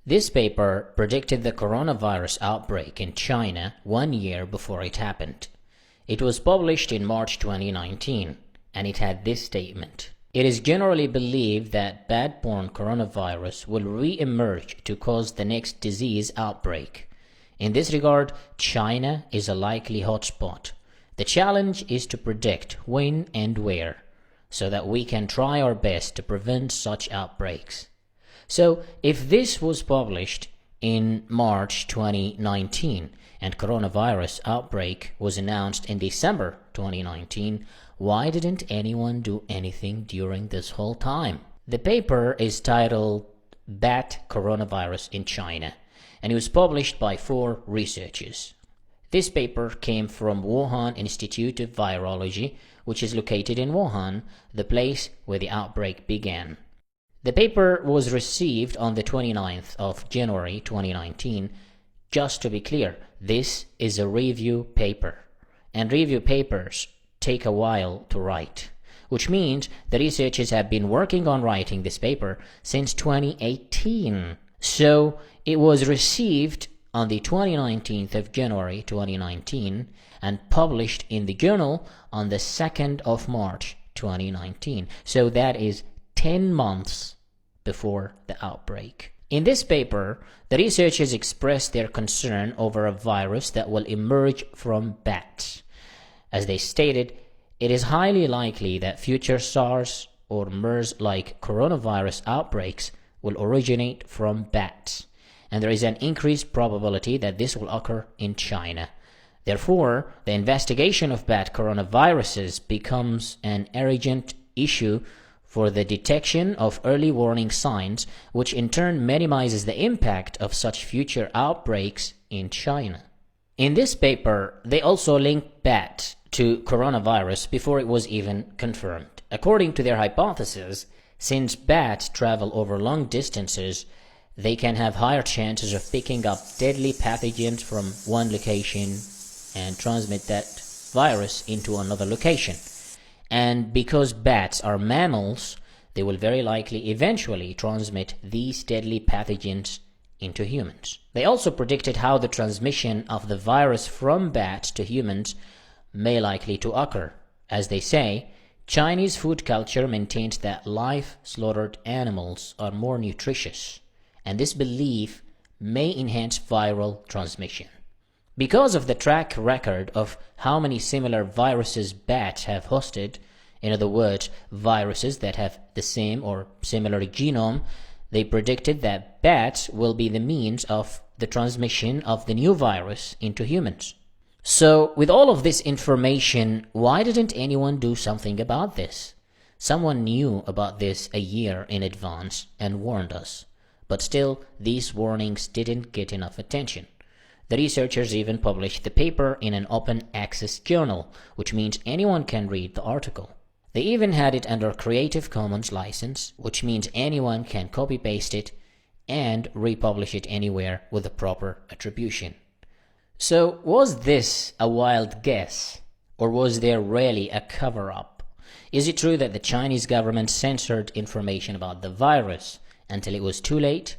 This paper predicted the coronavirus outbreak in China 1 year before it happened. It was published in March 2019, and it had this statement. It is generally believed that bat-borne coronavirus will re-emerge to cause the next disease outbreak. In this regard, China is a likely hotspot. The challenge is to predict when and where, so that we can try our best to prevent such outbreaks. So, if this was published in March 2019 and coronavirus outbreak was announced in December 2019, why didn't anyone do anything during this whole time? The paper is titled Bat Coronavirus in China, and it was published by 4 researchers. This paper came from Wuhan Institute of Virology, which is located in Wuhan, the place where the outbreak began. The paper was received on the 29th of January 2019. Just to be clear, this is a review paper, and review papers take a while to write, which means the researchers have been working on writing this paper since 2018. So it was received on the 29th of January 2019 and published in the journal on the 2nd of March 2019. So that is 10 months before the outbreak. In this paper, the researchers expressed their concern over a virus that will emerge from bats. As they stated, it is highly likely that future SARS or MERS-like coronavirus outbreaks will originate from bats, and there is an increased probability that this will occur in China. Therefore, the investigation of bat coronaviruses becomes an urgent issue for the detection of early warning signs, which in turn minimizes the impact of such future outbreaks in China. In this paper, they also linked bats to coronavirus before it was even confirmed. According to their hypothesis, since bats travel over long distances, they can have higher chances of picking up deadly pathogens from one location and transmit that virus into another location. And because bats are mammals, they will very likely eventually transmit these deadly pathogens into humans. They also predicted how the transmission of the virus from bats to humans may likely to occur. As they say, Chinese food culture maintains that live slaughtered animals are more nutritious, and this belief may enhance viral transmission. Because of the track record of how many similar viruses bats have hosted, in other words, viruses that have the same or similar genome, they predicted that bats will be the means of the transmission of the new virus into humans. So, with all of this information, why didn't anyone do something about this? Someone knew about this a year in advance and warned us, but still, these warnings didn't get enough attention. The researchers even published the paper in an open access journal, which means anyone can read the article. They even had it under Creative Commons license, which means anyone can copy-paste it and republish it anywhere with the proper attribution. So, was this a wild guess, or was there really a cover-up? Is it true that the Chinese government censored information about the virus until it was too late?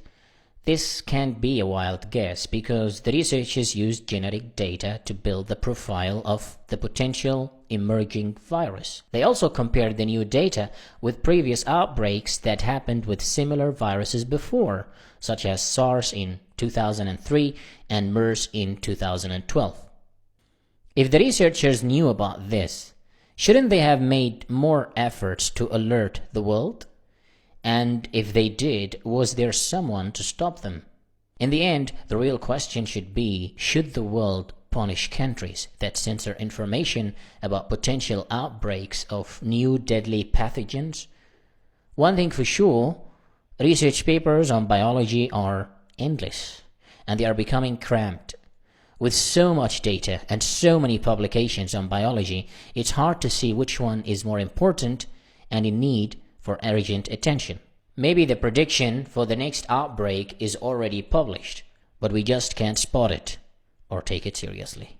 This can't be a wild guess because the researchers used genetic data to build the profile of the potential emerging virus. They also compared the new data with previous outbreaks that happened with similar viruses before, such as SARS in 2003 and MERS in 2012. If the researchers knew about this, shouldn't they have made more efforts to alert the world? And if they did, was there someone to stop them? In the end, the real question should be, should the world punish countries that censor information about potential outbreaks of new deadly pathogens? One thing for sure, research papers on biology are endless, and they are becoming cramped. With so much data and so many publications on biology, it's hard to see which one is more important and in need for urgent attention. Maybe the prediction for the next outbreak is already published, but we just can't spot it or take it seriously.